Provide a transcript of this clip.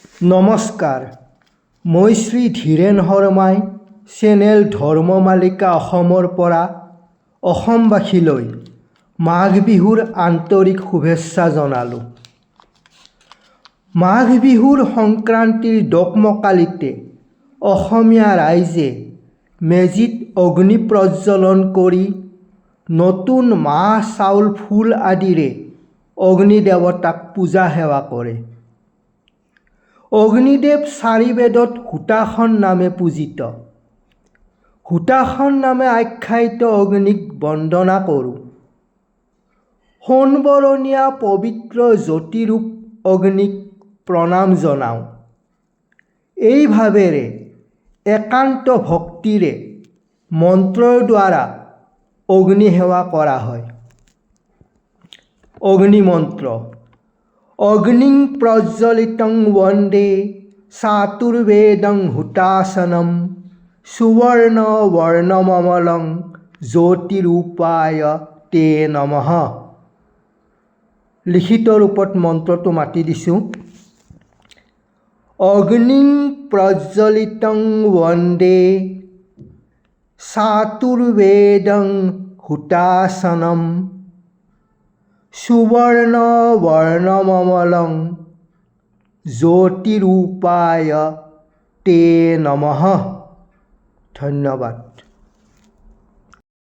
নমস্কাৰ, মই শ্ৰী ধীৰেন শৰ্মাই চেনেল ধৰ্মমালিকা অসমৰ পৰা অসমবাসীলৈ মাঘ বিহুৰ আন্তৰিক শুভেচ্ছা জনালোঁ। মাঘ বিহুৰ সংক্ৰান্তিৰ দোকমোকালিতে অসমীয়া ৰাইজে মেজিত অগ্নি প্ৰজ্বলন কৰি নতুন মাহ চাউল ফুল আদিৰে অগ্নি দেৱতাক পূজা সেৱা কৰে। অগ্নিদেৱ চাৰি বেদত হুতাসন নামে পূজিত। হুতাসন নামে আখ্যায়িত অগ্নিক বন্দনা কৰোঁ। সোণবৰণীয়া পবিত্ৰ জ্যোতিৰূপ অগ্নিক প্ৰণাম জনাওঁ। এই ভাৱেৰে একান্ত ভক্তিৰে মন্ত্ৰৰ দ্বাৰা অগ্নি সেৱা কৰা হয়। অগ্নি মন্ত্ৰ: অগ্নিং প্ৰজ্বলিতং বন্দে চাতুৰ্বেদং হুতাসনম সুবৰ্ণ বৰ্ণমমলং জ্যোতিৰূপায় তে নমঃ। লিখিত ৰূপত মন্ত্ৰটো মাতি দিছোঁ। অগ্নিং প্ৰজ্বলিতং বন্দে চাতুৰ্বেদং হুতাসনম সুবৰ্ণ বৰ্ণমমলং জ্যোতিৰূপায় তে নমঃ। ধন্যবাদ।